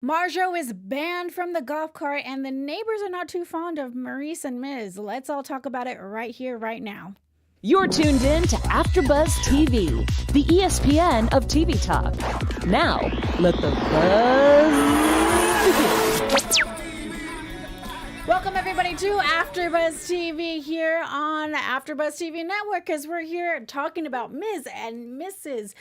Marjo is banned from the golf cart, and the neighbors are not too fond of Maryse and Miz. Let's all talk about it right here, right now. You're tuned in to Afterbuzz TV, the ESPN of TV talk. Now, let the buzz begin. Welcome, everybody, to Afterbuzz TV here on Afterbuzz TV Network, because we're here talking about Miz and Mrs.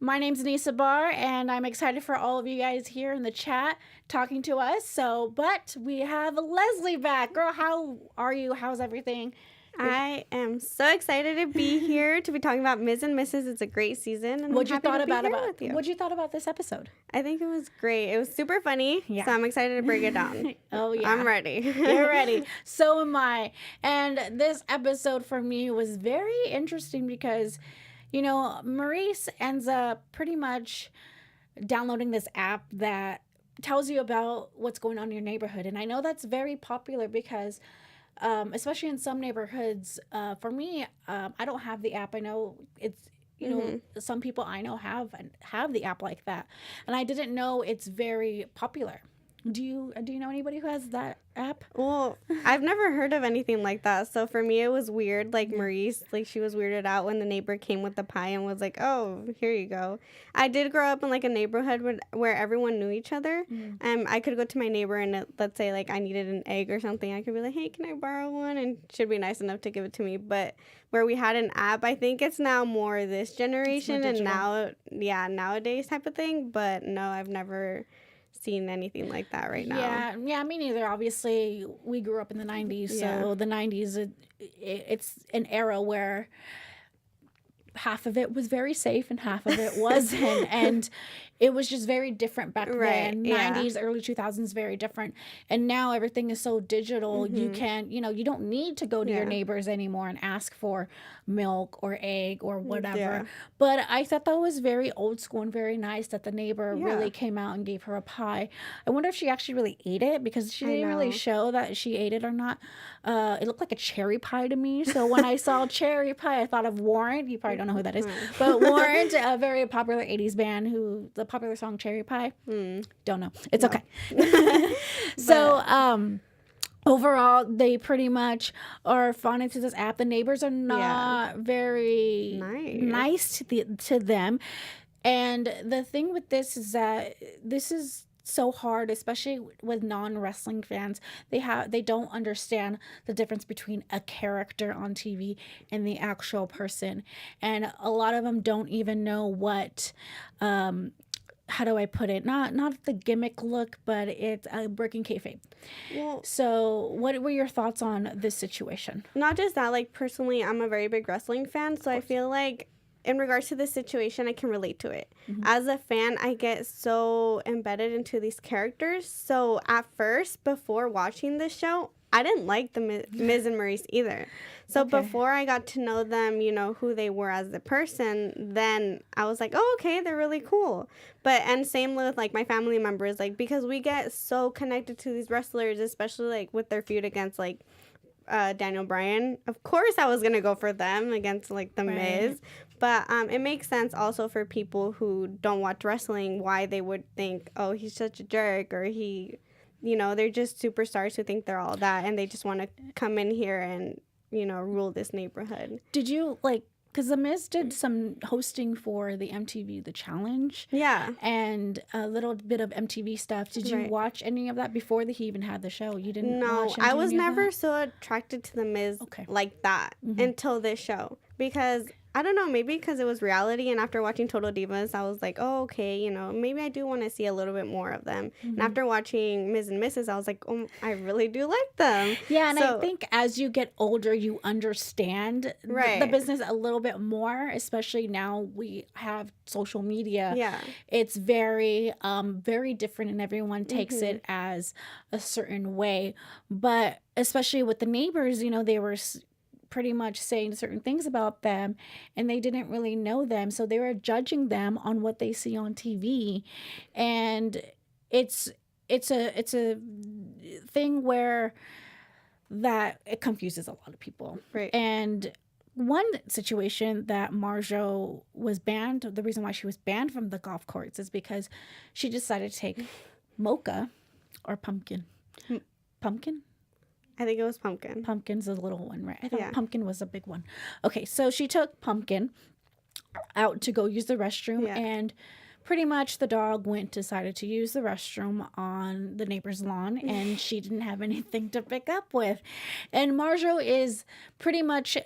My name's Anissa Barr, and I'm excited for all of you guys here in the chat talking to us. But we have Leslie back. Girl, how are you? How's everything? I am so excited to be here to be talking about Miz and Mrs. It's a great season, and What you thought about this episode? I think it was great. It was super funny, so I'm excited to break it down. Oh yeah, I'm ready. You're ready. So am I. And this episode for me was very interesting because, you know, Maryse ends up pretty much downloading this app that tells you about what's going on in your neighborhood. And I know that's very popular because, especially in some neighborhoods, for me, I don't have the app. I know it's, you know, some people I know have the app like that. And I didn't know it's very popular. Do you know anybody who has that app? Well, I've never heard of anything like that. So for me, it was weird. Like Maryse, like she was weirded out when the neighbor came with the pie and was like, "Oh, here you go." I did grow up in like a neighborhood where everyone knew each other. I could go to my neighbor and let's say like I needed an egg or something. I could be like, "Hey, can I borrow one?" And she'd be nice enough to give it to me. But where we had an app, I think it's now more this generation and nowadays type of thing. But no, I've never seen anything like that right now. Yeah, me neither. Obviously, we grew up in the 90s, so the 90s, it's an era where half of it was very safe and half of it wasn't, and it was just very different back then. 90s, early 2000s, very different. And now everything is so digital, you can't, you don't need to go to your neighbors anymore and ask for milk or egg or whatever. But I thought that was very old school and very nice that the neighbor really came out and gave her a pie. I wonder if she actually really ate it, because she didn't really show that she ate it or not. It looked like a cherry pie to me. So when I saw cherry pie, I thought of Warrant. You probably don't know who that is. But Warrant, a very popular 80s band the popular song Cherry Pie. Don't know. It's okay. So, overall, they pretty much are fond into this app. The neighbors are not very nice to them. And the thing with this is that this is so hard, especially with non-wrestling fans. They don't understand the difference between a character on TV and the actual person. And a lot of them don't even know what how do I put it? Not the gimmick look, but it's breaking kayfabe. Well, so what were your thoughts on this situation? Not just that, like personally, I'm a very big wrestling fan, so I feel like in regards to this situation, I can relate to it. As a fan, I get so embedded into these characters. So at first, before watching this show, I didn't like the Miz and Maryse either. So before I got to know them, who they were as the person, then I was like, oh, okay, they're really cool. And same with like my family members, like because we get so connected to these wrestlers, especially like with their feud against like Daniel Bryan. Of course I was going to go for them against like the Miz. But it makes sense also for people who don't watch wrestling why they would think, oh, he's such a jerk, or they're just superstars who think they're all that, and they just want to come in here and, rule this neighborhood. Did you, because The Miz did some hosting for the MTV The Challenge. Yeah. And a little bit of MTV stuff. Did you watch any of that before he even had the show? You didn't watch I was never so attracted to The Miz like that until this show. Because I don't know, maybe because it was reality, and after watching Total Divas, I was like, oh, okay, maybe I do want to see a little bit more of them. And after watching Miz and Mrs., I was like, oh, I really do like them. Yeah, and I think as you get older, you understand the business a little bit more, especially now we have social media. Yeah. It's very, very different, and everyone takes it as a certain way. But especially with the neighbors, they were pretty much saying certain things about them, and they didn't really know them, so they were judging them on what they see on TV. And it's a thing where that it confuses a lot of people. And one situation that Marjo was banned, the reason why she was banned from the golf courts is because she decided to take mocha or pumpkin. Pumpkin? I think it was pumpkin. Pumpkin's a little one, right? I thought Yeah. pumpkin was a big one. Okay, so she took Pumpkin out to go use the restroom, and pretty much the dog decided to use the restroom on the neighbor's lawn, and she didn't have anything to pick up with. And Marjo is pretty much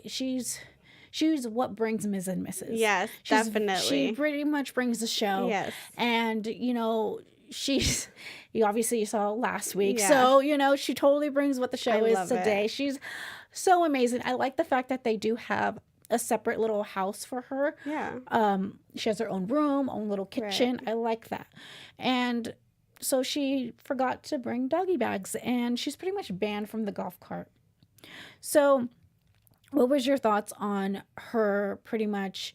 she's what brings Miz and Mrs. Yes, definitely. She pretty much brings the show. Yes. And, you saw last week. Yeah. So, she totally brings what the show is love today. it. She's so amazing. I like the fact that they do have a separate little house for her. Yeah. She has her own room, own little kitchen. Right. I like that. And so she forgot to bring doggy bags, and she's pretty much banned from the golf cart. So what was your thoughts on her pretty much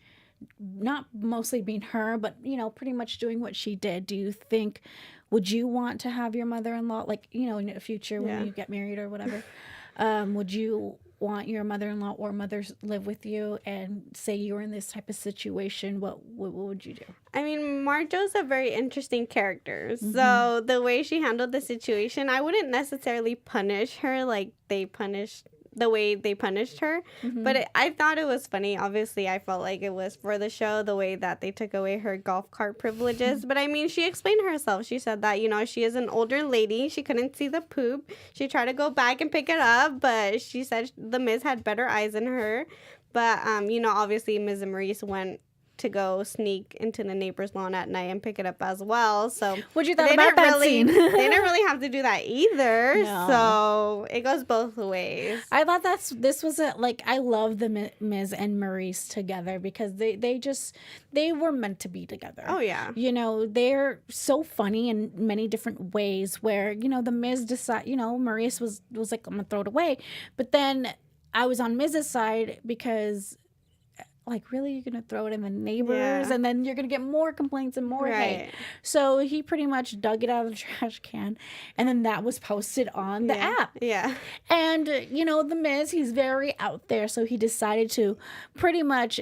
not mostly being her, but, pretty much doing what she did? Do you think, would you want to have your mother-in-law, like, in the future when you get married or whatever, would you want your mother-in-law or mothers live with you, and say you were in this type of situation, what would you do? I mean, Marjo's a very interesting character. So the way she handled the situation, I wouldn't necessarily punish her like the way they punished her. But I thought it was funny. Obviously, I felt like it was for the show, the way that they took away her golf cart privileges. But I mean, she explained herself. She said that, she is an older lady. She couldn't see the poop. She tried to go back and pick it up, but she said the Miz had better eyes than her. But, obviously, Miz and Maryse went to go sneak into the neighbor's lawn at night and pick it up as well. So what you thought about that scene? They didn't really have to do that either. No. So it goes both ways. I thought I love the Miz and Maryse together, because they were meant to be together. Oh yeah. They're so funny in many different ways, where, the Miz Maryse was like, I'm gonna throw it away. But then I was on Miz's side, because, like, really, you're gonna throw it in the neighbors, and then you're gonna get more complaints and more hate. So he pretty much dug it out of the trash can, and then that was posted on the app. Yeah. And the Miz, he's very out there, so he decided to pretty much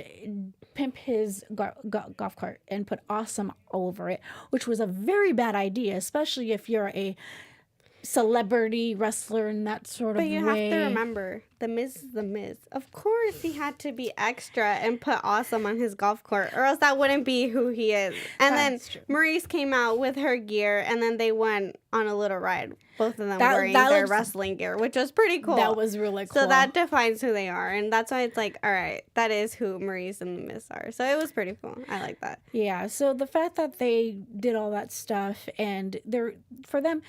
pimp his golf cart and put awesome all over it, which was a very bad idea, especially if you're a celebrity wrestler in that sort of way. But you have to remember, the Miz is the Miz. Of course, he had to be extra and put awesome on his golf cart, or else that wouldn't be who he is. And That's then true. Maryse came out with her gear, and then they went on a little ride. Both of them wearing their wrestling gear, which was pretty cool. That was really cool. So that defines who they are, and that's why it's like, all right, that is who Maryse and the Miz are. So it was pretty cool. I like that. Yeah. So the fact that they did all that stuff, and for them,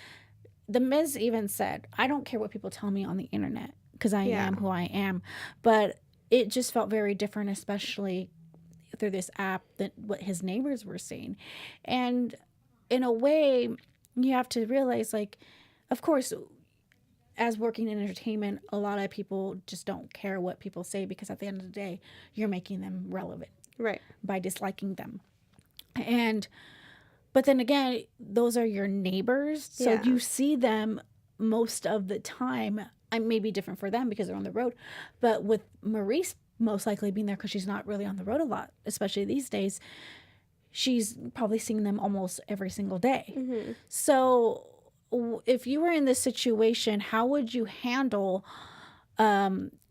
the Miz even said, I don't care what people tell me on the internet, because I am who I am. But it just felt very different, especially through this app, than what his neighbors were seeing. And in a way, you have to realize, like, of course, as working in entertainment, a lot of people just don't care what people say, because at the end of the day, you're making them relevant. Right. By disliking them. But then again, those are your neighbors. So you see them most of the time. I may be different for them because they're on the road. But with Maryse most likely being there, because she's not really on the road a lot, especially these days, she's probably seeing them almost every single day. Mm-hmm. So if you were in this situation, how would you handle,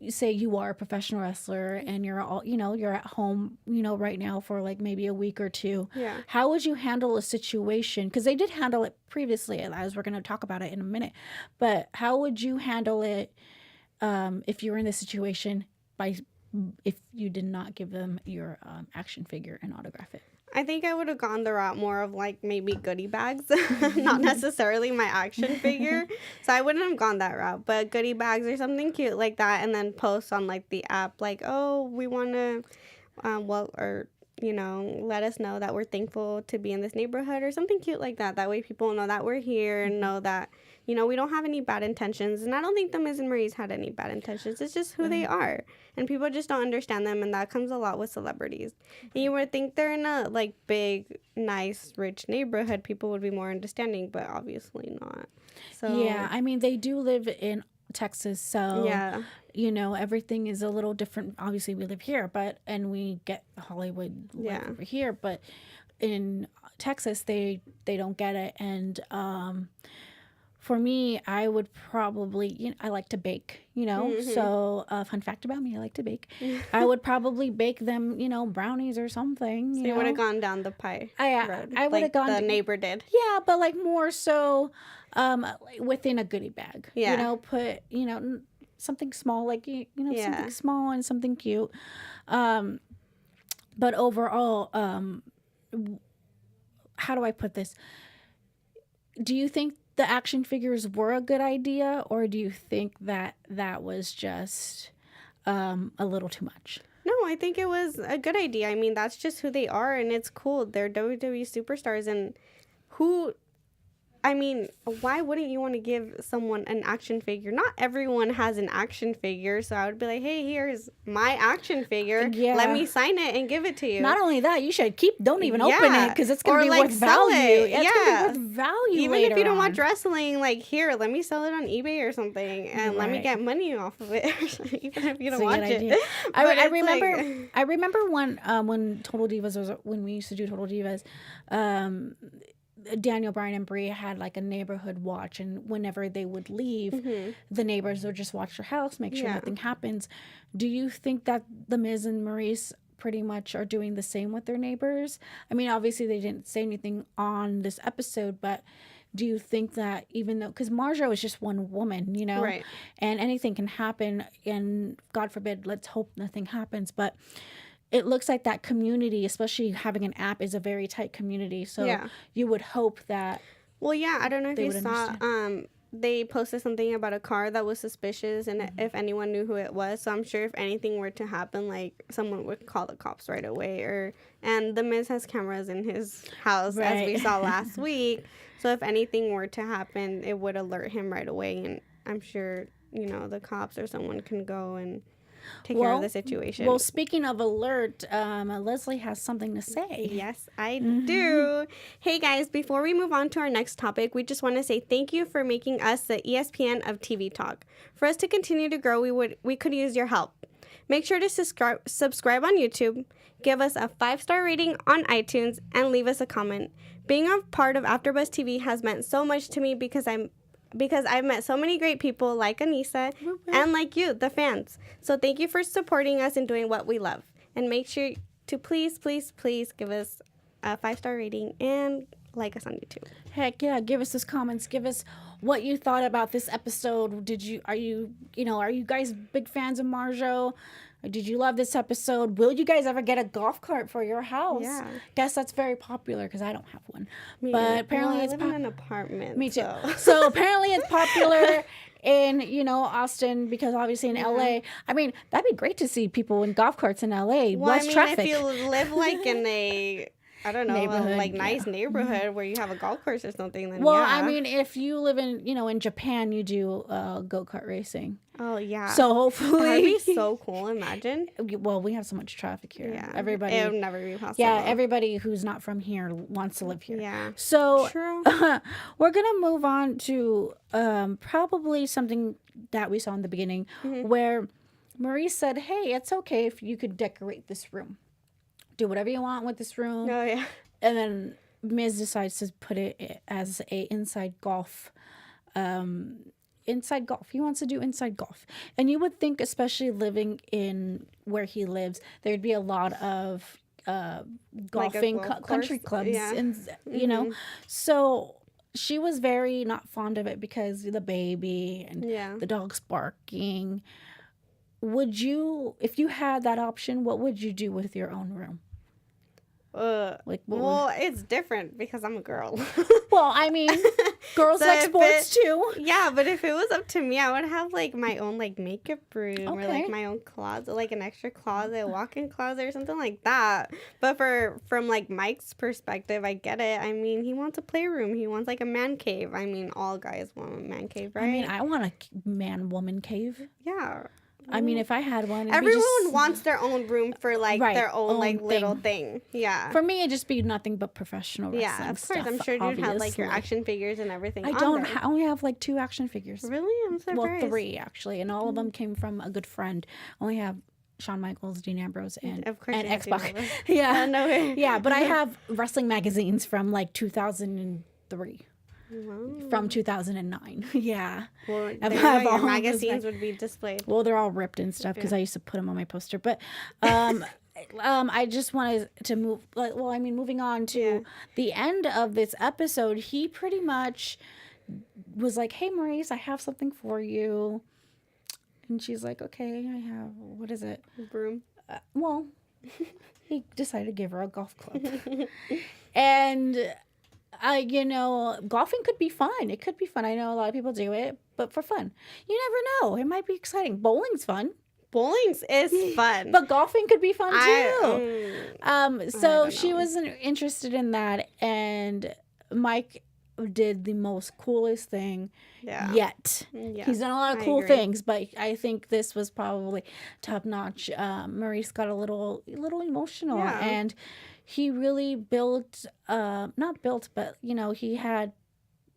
say you are a professional wrestler and you're at home, right now for like maybe a week or two. Yeah. How would you handle a situation? Because they did handle it previously, as we're going to talk about it in a minute. But how would you handle it if you were in this situation if you did not give them your action figure and autograph it? I think I would have gone the route more of like maybe goodie bags, not necessarily my action figure. So I wouldn't have gone that route, but goodie bags or something cute like that, and then post on like the app like, oh, we want to, let us know that we're thankful to be in this neighborhood or something cute like that. That way people know that we're here and know that, we don't have any bad intentions. And I don't think the Miz and Maryse had any bad intentions. It's just who they are. And people just don't understand them. And that comes a lot with celebrities. And you would think they're in a like big, nice, rich neighborhood. People would be more understanding, but obviously not. So yeah, I mean, they do live in Texas, so yeah, everything is a little different. Obviously we live here, and we get Hollywood over here, but in Texas, they don't get it. And for me, I would probably, I like to bake, So fun fact about me, I like to bake. I would probably bake them, brownies or something. So you would have gone down the pie road. I would have gone. The neighbor did. Yeah, but like more so within a goodie bag. Yeah. Put, something small, like, something small and something cute. But overall, how do I put this? Do you think the action figures were a good idea, or do you think that was just a little too much? No, I think it was a good idea. I mean, that's just who they are, and it's cool. They're WWE Superstars, and why wouldn't you want to give someone an action figure? Not everyone has an action figure, so I would be like, hey, here's my action figure. Yeah. Let me sign it and give it to you. Not only that, you should don't even open it, because it's going to be worth value. It's going to be worth value even later if you don't on. watch wrestling, like, here, let me sell it on eBay or something, and let me get money off of it, even if you don't watch it. I remember when Total Divas when we used to do Total Divas, Daniel Bryan and Brie had like a neighborhood watch, and whenever they would leave, the neighbors would just watch their house, make sure nothing happens. Do you think that the Miz and Maryse pretty much are doing the same with their neighbors? I mean, obviously they didn't say anything on this episode, but do you think that, even though, because Marjo is just one woman, right, and anything can happen, and God forbid, let's hope nothing happens, but it looks like that community, especially having an app, is a very tight community. So you would hope that. Well, yeah, I don't know if you saw. They posted something about a car that was suspicious, and if anyone knew who it was. So I'm sure if anything were to happen, like, someone would call the cops right away. And the Miz has cameras in his house, as we saw last week. So if anything were to happen, it would alert him right away. And I'm sure, the cops or someone can go and take care of the situation. Well, speaking of alert, Leslie has something to say. Yes, I do. Hey guys, before we move on to our next topic, we just want to say thank you for making us the ESPN of TV talk. For us to continue to grow, we could use your help. Make sure to subscribe on YouTube, give us a 5-star rating on iTunes, and leave us a comment. Being a part of Afterbuzz TV has meant so much to me because I've met so many great people like Anissa and like you, the fans. So thank you for supporting us and doing what we love. And make sure to please, please, please give us a 5-star rating and like us on YouTube. Heck yeah, give us those comments. Give us what you thought about this episode. Are you guys big fans of Marjo? Did you love this episode? Will you guys ever get a golf cart for your house? Yeah. Guess that's very popular because I don't have one. But apparently I live in an apartment. Me too. So apparently it's popular in, Austin, because obviously in LA. I mean, that'd be great to see people in golf carts in LA. Well, Less traffic. If you live like in a nice neighborhood where you have a golf course or something, then I mean, if you live in, in Japan, you do go-kart racing. Oh, yeah. So hopefully. That'd be so cool, imagine. Well, we have so much traffic here. Yeah. Everybody. It would never be possible. Yeah, everybody who's not from here wants to live here. Yeah. So true. We're going to move on to probably something that we saw in the beginning where Maryse said, hey, it's okay if you could decorate this room. Do whatever you want with this room. Oh, yeah. And then Miz decides to put it as a inside golf. Inside golf. He wants to do inside golf. And you would think, especially living in where he lives, there'd be a lot of golfing country clubs. Yeah. And, so she was very not fond of it because the baby and the dog's barking. Would you, if you had that option, what would you do with your own room? It's different because I'm a girl. Well, I mean, girls like sports too. Yeah, but if it was up to me, I would have like my own like makeup room or like my own closet, like an extra closet, walk-in closet or something like that. But from like Mike's perspective, I get it. I mean, he wants a playroom. He wants like a man cave. I mean, all guys want a man cave, right? I mean, I want a man-woman cave. Yeah. I mean, if I had one, everyone wants their own room for like their own like little thing. Yeah. For me, it'd just be nothing but professional wrestling. Yeah, of course. I'm sure you'd have like your action figures and everything. I only have like 2 action figures. Really? I'm surprised. Well, 3 actually, and all of them came from a good friend. I only have Shawn Michaels, Dean Ambrose, and Of course and you have X-Pac. Dean Yeah. no way. Yeah, but I have wrestling magazines from like 2003. Wow. From 2009. Yeah. Well, I there you have go, all your those magazines would be displayed. Well, they're all ripped and stuff because I used to put them on my poster. But I just wanted to moving on to the end of this episode, he pretty much was like, "Hey, Maryse, I have something for you." And she's like, "Okay, I have, what is it?" Broom. Well, he decided to give her a golf club. And, golfing could be fun. It could be fun. I know a lot of people do it, but for fun. You never know. It might be exciting. Bowling's fun. Bowling's is fun. But golfing could be fun too. So she wasn't interested in that. And Mike did the most coolest thing yet. Yeah, he's done a lot of cool things, but I think this was probably top notch. Maryse got a little emotional, and he really built, not built, but he had,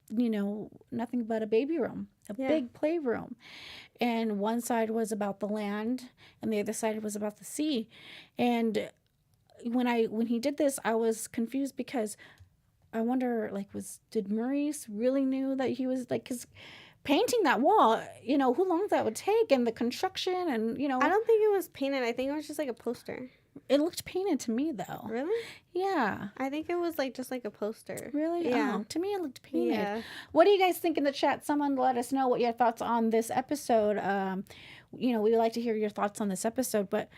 nothing but a baby room, a big playroom, and one side was about the land, and the other side was about the sea, and when he did this, I was confused because I wonder, did Maryse really knew that he was, because painting that wall, who long that would take, and the construction, and, I don't think it was painted. I think it was just like a poster. It looked painted to me, though. Really? Yeah. I think it was, just like a poster. Really? Yeah. Oh, to me, it looked painted. Yeah. What do you guys think in the chat? Someone let us know what your thoughts on this episode. We would like to hear your thoughts on this episode, but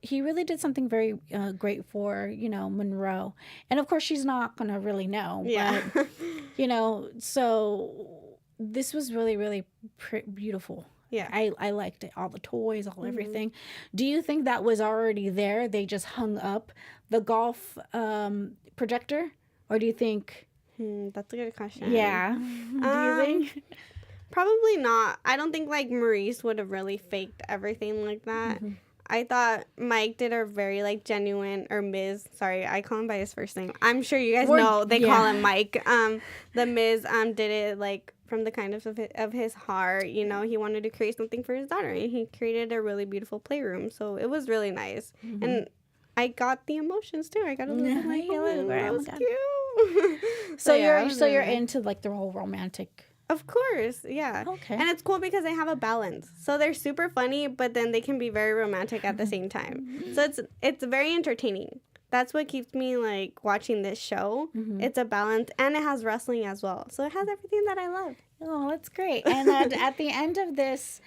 he really did something very great for, Monroe. And, of course, she's not going to really know. Yeah. But, so this was really, really beautiful. Yeah. I liked it. All the toys, everything. Do you think that was already there? They just hung up the golf projector? Or do you think... that's a good question. Yeah. Do you think? Probably not. I don't think, Maryse would have really faked everything like that. Mm-hmm. I thought Mike did a very, genuine, or Miz, sorry, I call him by his first name. I'm sure you guys know they call him Mike. The Miz did it, from the kindness of his heart. He wanted to create something for his daughter, and he created a really beautiful playroom. So it was really nice. Mm-hmm. And I got the emotions, too. I got a little bit that was cute. So you're into, the whole romantic... Of course, yeah. Okay. And it's cool because they have a balance. So they're super funny, but then they can be very romantic at the same time. So it's very entertaining. That's what keeps me watching this show. Mm-hmm. It's a balance, and it has wrestling as well. So it has everything that I love. Oh, that's great. And at the end of this,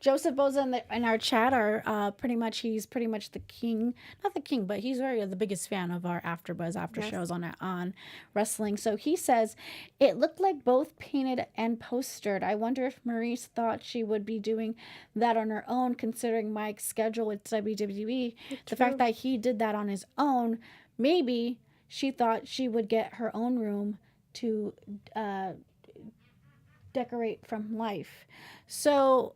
Joseph Boza in our chat are he's pretty much the king, not the king, but he's the biggest fan of our Afterbuzz after shows on wrestling. So he says, "It looked like both painted and postered. I wonder if Maryse thought she would be doing that on her own, considering Mike's schedule with WWE. The fact that he did that on his own, maybe she thought she would get her own room to decorate from life." So,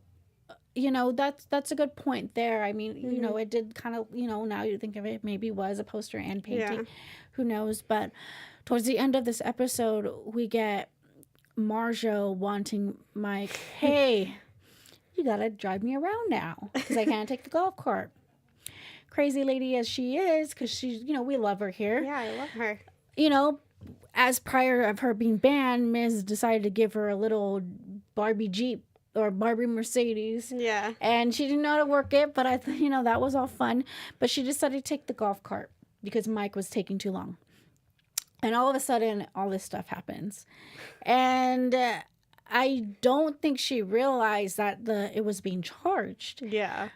that's a good point there. I mean, it did kind of, now you think of it, maybe was a poster and painting. Yeah. Who knows? But towards the end of this episode, we get Marjo wanting Mike, "Hey, you got to drive me around now because I can't take the golf cart." Crazy lady as she is, because she's, we love her here. Yeah, I love her. As prior of her being banned, Miz decided to give her a little Barbie Jeep or Barbie Mercedes. Yeah. And she didn't know how to work it, but that was all fun. But she decided to take the golf cart because Mike was taking too long. And all of a sudden, all this stuff happens. And I don't think she realized that it was being charged. Yeah.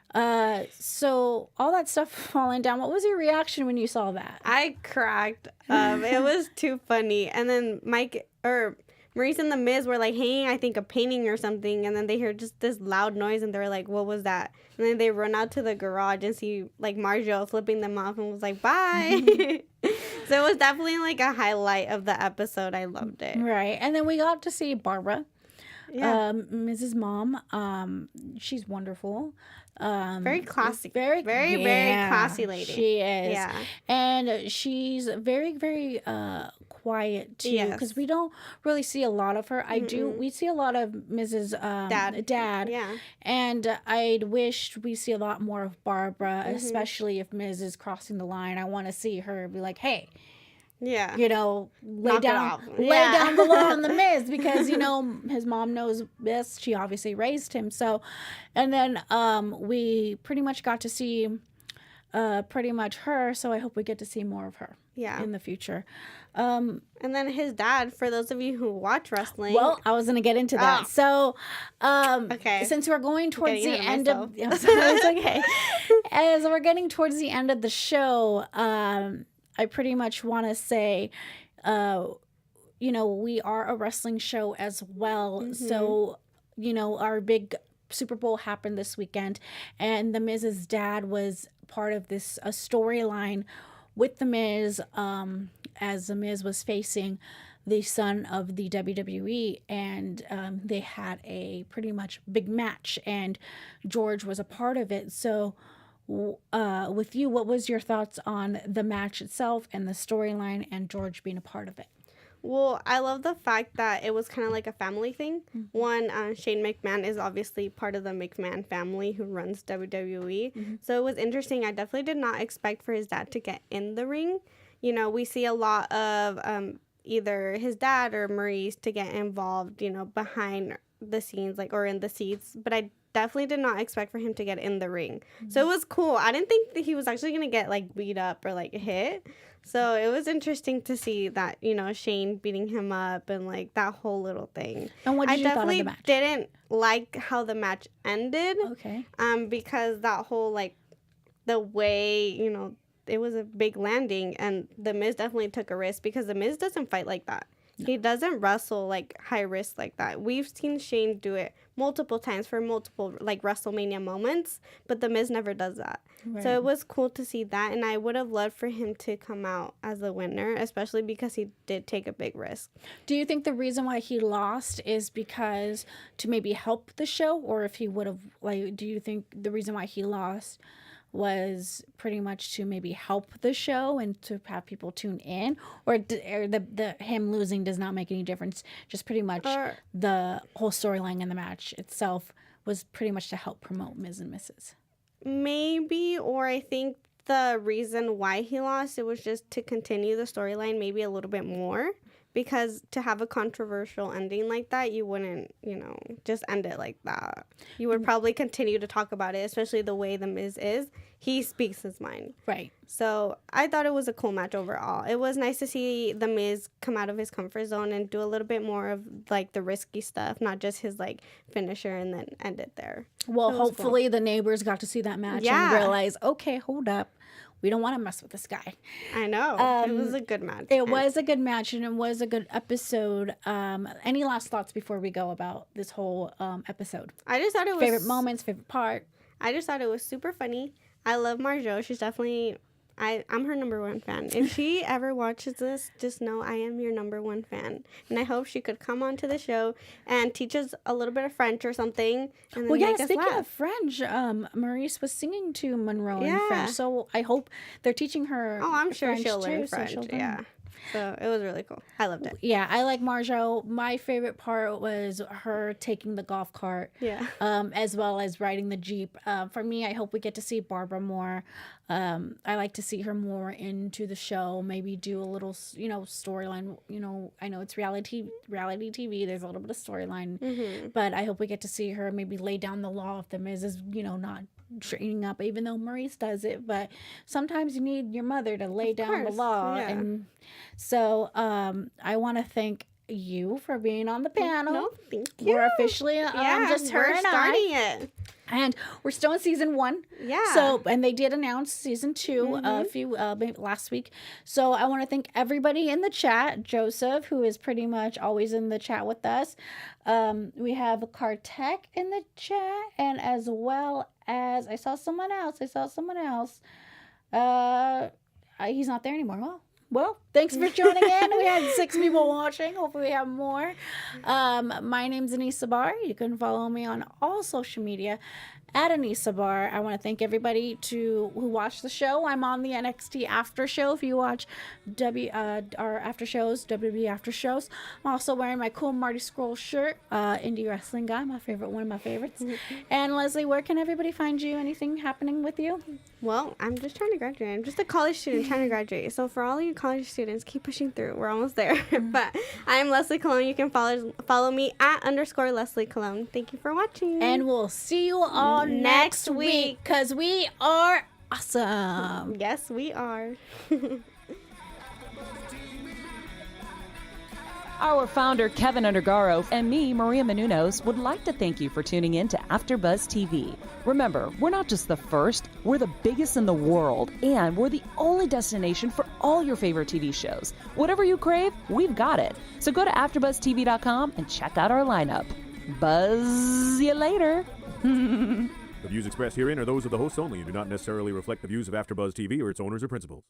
So all that stuff falling down. What was your reaction when you saw that? I cracked up. It was too funny. And then Maryse and the Miz were hanging, I think, a painting or something, and then they hear just this loud noise, and they were like, "What was that?" And then they run out to the garage and see Marjo flipping them off, and was like, "Bye." So it was definitely a highlight of the episode. I loved it. Right, and then we got to see Barbara. Mrs. Mom. She's wonderful. Very classy. Very classy lady. She is. Yeah. And she's very, very quiet too, because we don't really see a lot of her. We see a lot of Mrs. Dad. Yeah. And I'd wish we see a lot more of Barbara, especially if Miz is crossing the line. I want to see her be like, hey, yeah, you know, lay down the law on the Miz, because, you know, his mom knows best. She obviously raised him. So, and then we pretty much got to see pretty much her. So I hope we get to see more of her in the future. And then his dad, for those of you who watch wrestling. Well, I was going to get into that. So, since we're going towards the end of, it's okay. As we're getting towards the end of the show, I pretty much want to say, you know, we are a wrestling show as well. So, you know, our big Super Bowl happened this weekend, and the Miz's dad was part of this storyline with the Miz, as the Miz was facing the son of the WWE, and they had a pretty much big match, and George was a part of it. So, with you, what was your thoughts on the match itself and the storyline and George being a part of it? Well, I love the fact that it was kind of like a family thing. One, Shane McMahon is obviously part of the McMahon family who runs WWE. So it was interesting. I definitely did not expect for his dad to get in the ring. You know, we see a lot of either his dad or Maryse to get involved, you know, behind the scenes, like, or in the seats. But I definitely did not expect for him to get in the ring. So it was cool. I didn't think that he was actually going to get, like, beat up or, like, hit. So it was interesting to see that, you know, Shane beating him up and, like, that whole little thing. And what did you thought of the match? I definitely didn't like how the match ended. Okay. Because that whole, like, the way, you know, it was a big landing, and the Miz definitely took a risk, because the Miz doesn't fight like that. No. He doesn't wrestle, like, high risk like that. We've seen Shane do it multiple times for multiple, like, WrestleMania moments, but the Miz never does that. Right. So it was cool to see that, and I would have loved for him to come out as a winner, especially because he did take a big risk. Do you think the reason why he lost is because to maybe help the show, or if he would have, like, do you think the reason why he lost was pretty much to maybe help the show and to have people tune in, or the him losing does not make any difference, just pretty much the whole storyline in the match itself was pretty much to help promote Miz and Mrs? Maybe, or I think the reason why he lost, it was just to continue the storyline maybe a little bit more, because to have a controversial ending like that, you wouldn't, you know, just end it like that. You would probably continue to talk about it, especially the way the Miz is. He speaks his mind. Right. So I thought it was a cool match overall. It was nice to see the Miz come out of his comfort zone and do a little bit more of, like, the risky stuff, not just his, like, finisher and then end it there. Well, hopefully cool. The neighbors got to see that match and realize, okay, hold up. We don't want to mess with this guy. I know. It was a good match. It was a good match, and it was a good episode. Any last thoughts before we go about this whole episode? I just thought it was... Favorite moments, favorite part? I just thought it was super funny. I love Marjo. She's definitely... I'm her number one fan. If she ever watches this, just know I am your number one fan. And I hope she could come onto the show and teach us a little bit of French or something. And then make us speaking laugh. Of French, Maryse was singing to Monroe in French. So I hope they're teaching her I'm sure French she'll learn too, French. So Yeah. So it was really cool. I loved it. Yeah, I like Marjo. My favorite part was her taking the golf cart. Yeah. As well as riding the Jeep. For me, I hope we get to see Barbara more. I like to see her more into the show. Maybe do a little, you know, storyline. You know, I know it's reality TV. There's a little bit of storyline, but I hope we get to see her maybe lay down the law if the Miz is, you know, not straightening up, even though Maryse does it. But sometimes you need your mother to lay down the law. Yeah. And so I want to thank you for being on the panel. No, thank you. We're officially just her and starting I. it. And we're still in season 1. Yeah. So, and they did announce season 2 last week. So I want to thank everybody in the chat. Joseph, who is pretty much always in the chat with us. We have Kartek in the chat, and as well as I saw someone else. He's not there anymore. Well, Well, thanks for tuning in. We had 6 people watching. Hopefully we have more. My name's Anissa Barr. You can follow me on all social media at Anissa Barr. I want to thank everybody who watched the show. I'm on the NXT After Show. If you watch our after shows, WWE After Shows. I'm also wearing my cool Marty Scroll shirt, indie wrestling guy, one of my favorites. And Leslie, where can everybody find you? Anything happening with you? Well, I'm just trying to graduate. I'm just a college student trying to graduate. So for all you college students, keep pushing through. We're almost there. But I'm Leslie Colon. You can follow me at _Leslie Colon. Thank you for watching. And we'll see you all next week, because we are awesome. Yes, we are. Our founder, Kevin Undergaro, and me, Maria Menounos, would like to thank you for tuning in to Afterbuzz TV. Remember, we're not just the first, we're the biggest in the world, and we're the only destination for all your favorite TV shows. Whatever you crave, we've got it. So go to AfterbuzzTV.com and check out our lineup. Buzz you later. The views expressed herein are those of the hosts only and do not necessarily reflect the views of AfterBuzz TV or its owners or principals.